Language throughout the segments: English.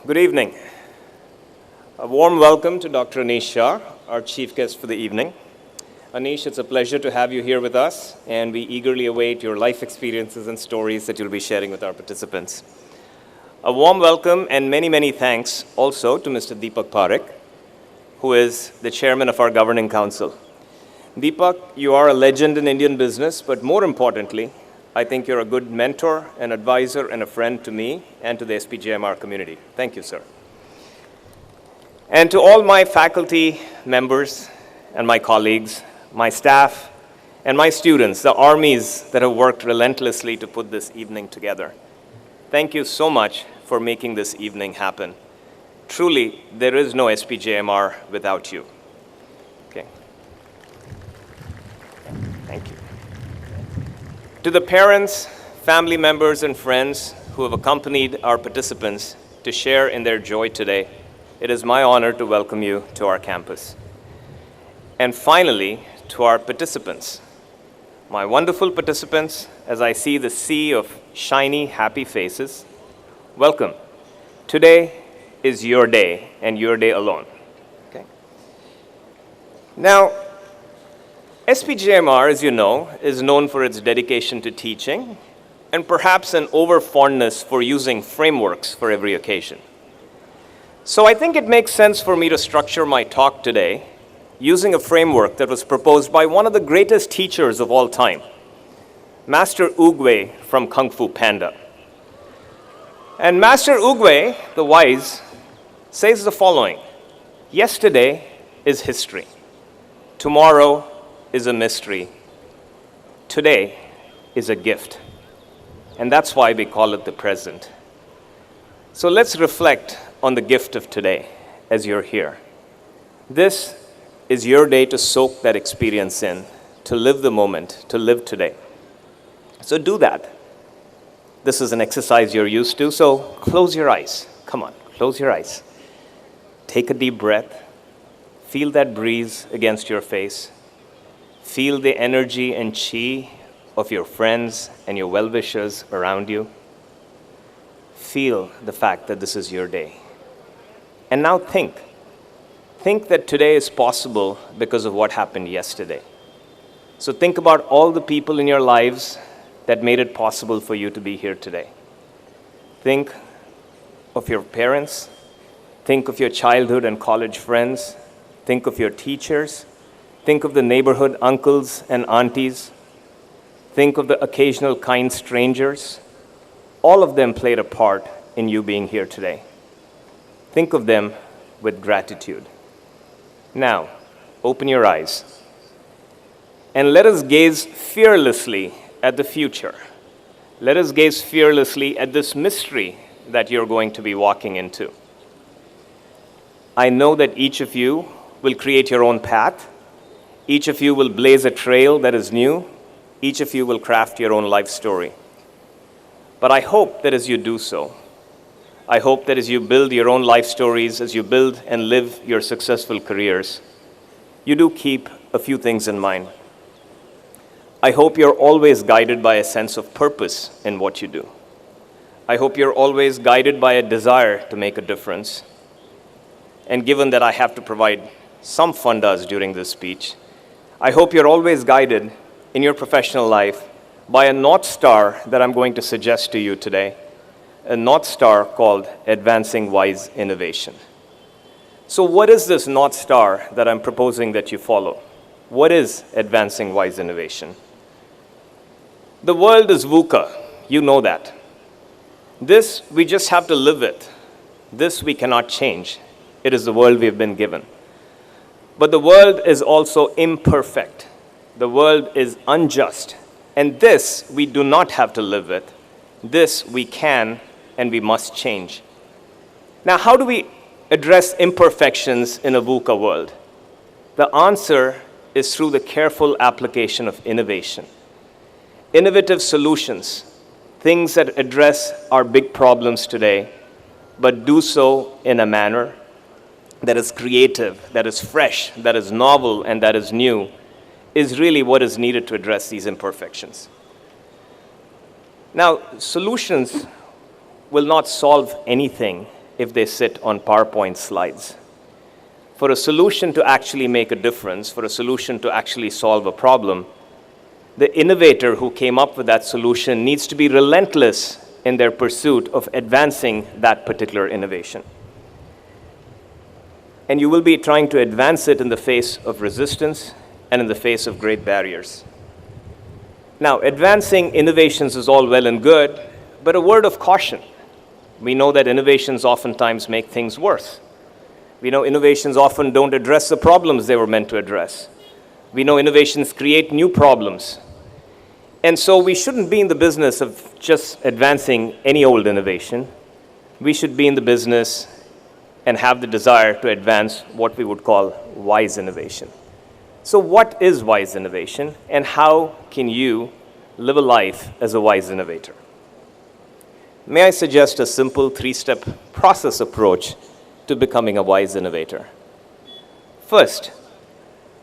Good evening. A warm welcome to Dr. Anish Shah, our chief guest for the evening. Anish, it's a pleasure to have you here with us, and we eagerly await your life experiences and stories that you'll be sharing with our participants. A warm welcome and many, many thanks also to Mr. Deepak Parekh, who is the chairman of our governing council. Deepak, you are a legend in Indian business, but more importantly, I think you're a good mentor, an advisor, and a friend to me and to the SPJIMR community. Thank you, sir. And to all my faculty members and my colleagues, my staff, and my students, the armies that have worked relentlessly to put this evening together, thank you so much for making this evening happen. Truly, there is no SPJIMR without you. Okay. Thank you. To the parents, family members, and friends who have accompanied our participants to share in their joy today, it is my honor to welcome you to our campus. And finally, to our participants, my wonderful participants, as I see the sea of shiny, happy faces, welcome. Today is your day, and your day alone. Okay. Now, SPJIMR, as you know, is known for its dedication to teaching and perhaps an over-fondness for using frameworks for every occasion. So I think it makes sense for me to structure my talk today using a framework that was proposed by one of the greatest teachers of all time, Master Oogway from Kung Fu Panda. And Master Oogway, the wise, says the following: yesterday is history. Tomorrow is a mystery. Today is a gift. And that's why we call it the present. So let's reflect on the gift of today as you're here. This is your day to soak that experience in, to live the moment, to live today. So do that. This is an exercise you're used to, so close your eyes. Come on, close your eyes. Take a deep breath. Feel that breeze against your face. Feel the energy and chi of your friends and your well-wishers around you. Feel the fact that this is your day. And now think. Think that today is possible because of what happened yesterday. So think about all the people in your lives that made it possible for you to be here today. Think of your parents. Think of your childhood and college friends. Think of your teachers. Think of the neighborhood uncles and aunties. Think of the occasional kind strangers. All of them played a part in you being here today. Think of them with gratitude. Now, open your eyes and let us gaze fearlessly at the future. Let us gaze fearlessly at this mystery that you're going to be walking into. I know that each of you will create your own path. Each of you will blaze a trail that is new. Each of you will craft your own life story. But I hope that as you do so, I hope that as you build your own life stories, as you build and live your successful careers, you do keep a few things in mind. I hope you're always guided by a sense of purpose in what you do. I hope you're always guided by a desire to make a difference. And given that I have to provide some fundas during this speech, I hope you're always guided in your professional life by a North Star that I'm going to suggest to you today, a North Star called Advancing Wise Innovation. So what is this North Star that I'm proposing that you follow? What is Advancing Wise Innovation? The world is VUCA. You know that. This we just have to live with. This we cannot change. It is the world we have been given. But the world is also imperfect. The world is unjust. And this we do not have to live with. This we can and we must change. Now, how do we address imperfections in a VUCA world? The answer is through the careful application of innovation. Innovative solutions, things that address our big problems today, but do so in a manner that is creative, that is fresh, that is novel, and that is new, is really what is needed to address these imperfections. Now, solutions will not solve anything if they sit on PowerPoint slides. For a solution to actually make a difference, for a solution to actually solve a problem, the innovator who came up with that solution needs to be relentless in their pursuit of advancing that particular innovation. And you will be trying to advance it in the face of resistance and in the face of great barriers. Now, advancing innovations is all well and good, but a word of caution. We know that innovations oftentimes make things worse. We know innovations often don't address the problems they were meant to address. We know innovations create new problems. And so we shouldn't be in the business of just advancing any old innovation. We should be in the business and have the desire to advance what we would call wise innovation. So what is wise innovation, and how can you live a life as a wise innovator? May I suggest a simple three-step process approach to becoming a wise innovator? First,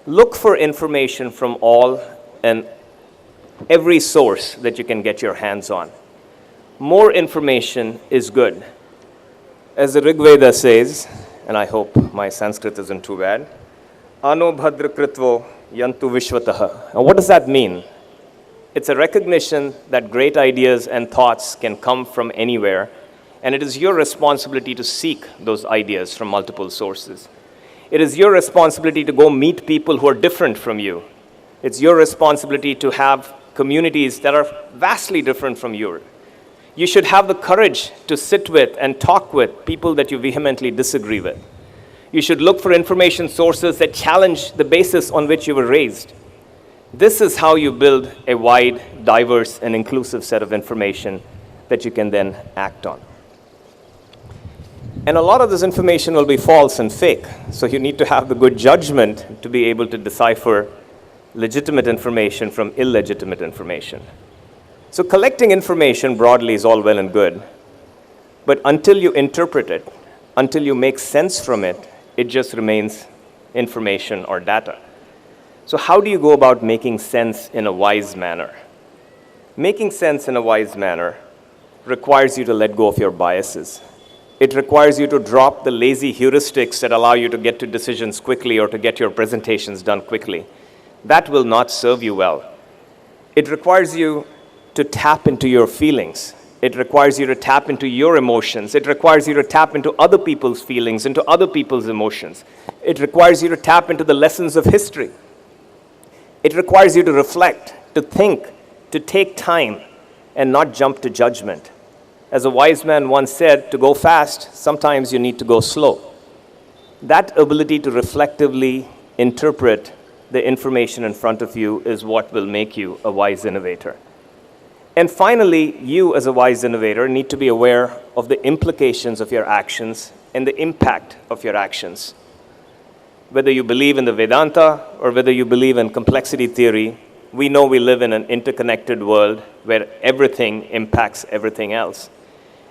look for information from all and every source that you can get your hands on. More information is good. As the Rig Veda says, and I hope my Sanskrit isn't too bad, Ano bhadra kritvo yantu vishvataha. Now what does that mean? It's a recognition that great ideas and thoughts can come from anywhere, and it is your responsibility to seek those ideas from multiple sources. It is your responsibility to go meet people who are different from you. It's your responsibility to have communities that are vastly different from yours. You should have the courage to sit with and talk with people that you vehemently disagree with. You should look for information sources that challenge the basis on which you were raised. This is how you build a wide, diverse, and inclusive set of information that you can then act on. And a lot of this information will be false and fake, so you need to have the good judgment to be able to decipher legitimate information from illegitimate information. So collecting information broadly is all well and good, but until you interpret it, until you make sense from it, it just remains information or data. So how do you go about making sense in a wise manner? Making sense in a wise manner requires you to let go of your biases. It requires you to drop the lazy heuristics that allow you to get to decisions quickly or to get your presentations done quickly. That will not serve you well. It requires you to tap into your feelings. It requires you to tap into your emotions. It requires you to tap into other people's feelings, into other people's emotions. It requires you to tap into the lessons of history. It requires you to reflect, to think, to take time, and not jump to judgment. As a wise man once said, to go fast, sometimes you need to go slow. That ability to reflectively interpret the information in front of you is what will make you a wise innovator. And finally, you as a wise innovator need to be aware of the implications of your actions and the impact of your actions. Whether you believe in the Vedanta or whether you believe in complexity theory, we know we live in an interconnected world where everything impacts everything else.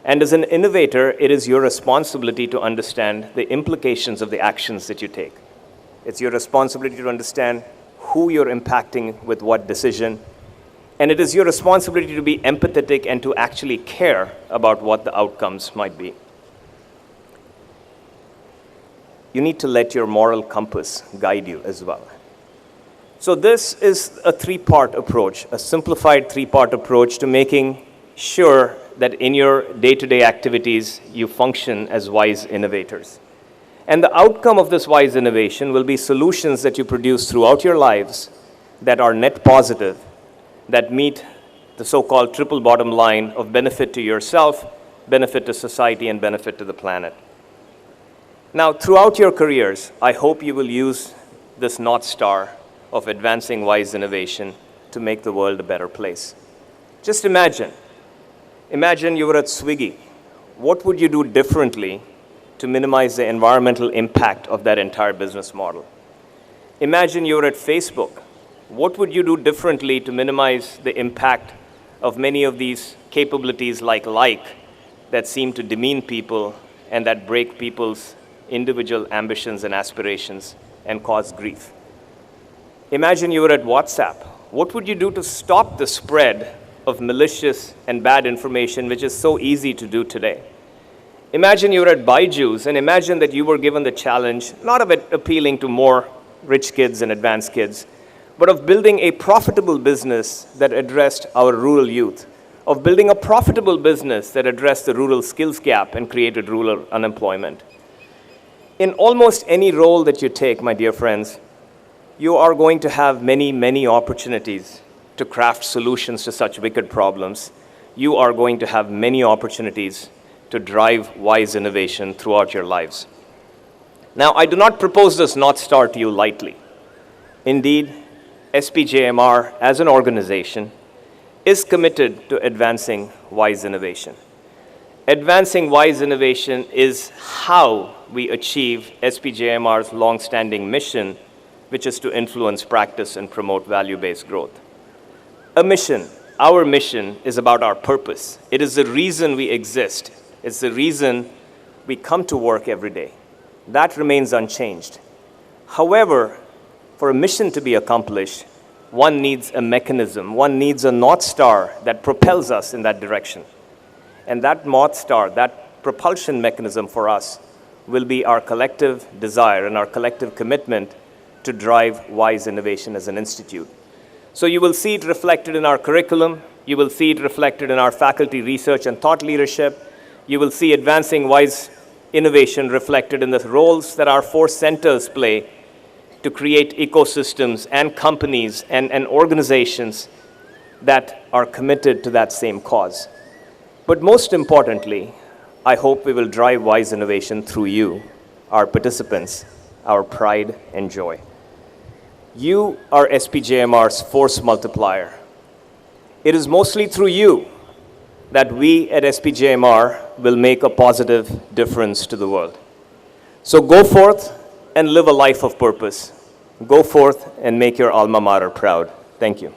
And as an innovator, it is your responsibility to understand the implications of the actions that you take. It's your responsibility to understand who you're impacting with what decision. And it is your responsibility to be empathetic and to actually care about what the outcomes might be. You need to let your moral compass guide you as well. So this is a three-part approach, a simplified three-part approach to making sure that in your day-to-day activities, you function as wise innovators. And the outcome of this wise innovation will be solutions that you produce throughout your lives that are net positive, that meet the so-called triple bottom line of benefit to yourself, benefit to society, and benefit to the planet. Now, throughout your careers, I hope you will use this North Star of advancing wise innovation to make the world a better place. Just imagine you were at Swiggy. What would you do differently to minimize the environmental impact of that entire business model? Imagine you were at Facebook. What would you do differently to minimize the impact of many of these capabilities like that seem to demean people and that break people's individual ambitions and aspirations and cause grief? Imagine you were at WhatsApp. What would you do to stop the spread of malicious and bad information, which is so easy to do today? Imagine you're at Byju's, and imagine that you were given the challenge, not of it appealing to more rich kids and advanced kids, but of building a profitable business that addressed our rural youth, of building a profitable business that addressed the rural skills gap and created rural unemployment. In almost any role that you take, my dear friends, you are going to have many, many opportunities to craft solutions to such wicked problems. You are going to have many opportunities to drive wise innovation throughout your lives. Now, I do not propose this North Star to you lightly. Indeed, SPJIMR as an organization is committed to advancing wise innovation. Advancing wise innovation is how we achieve SPJIMR's long-standing mission, which is to influence practice and promote value-based growth. A mission, our mission, is about our purpose. It is the reason we exist. It's the reason we come to work every day. That remains unchanged. However, for a mission to be accomplished, one needs a mechanism, one needs a North Star that propels us in that direction. And that North Star, that propulsion mechanism for us, will be our collective desire and our collective commitment to drive wise innovation as an institute. So you will see it reflected in our curriculum, you will see it reflected in our faculty research and thought leadership, you will see advancing wise innovation reflected in the roles that our 4 centers play to create ecosystems and companies and organizations that are committed to that same cause. But most importantly, I hope we will drive wise innovation through you, our participants, our pride and joy. You are SPJIMR's force multiplier. It is mostly through you that we at SPJIMR will make a positive difference to the world. So go forth and live a life of purpose. Go forth and make your alma mater proud. Thank you.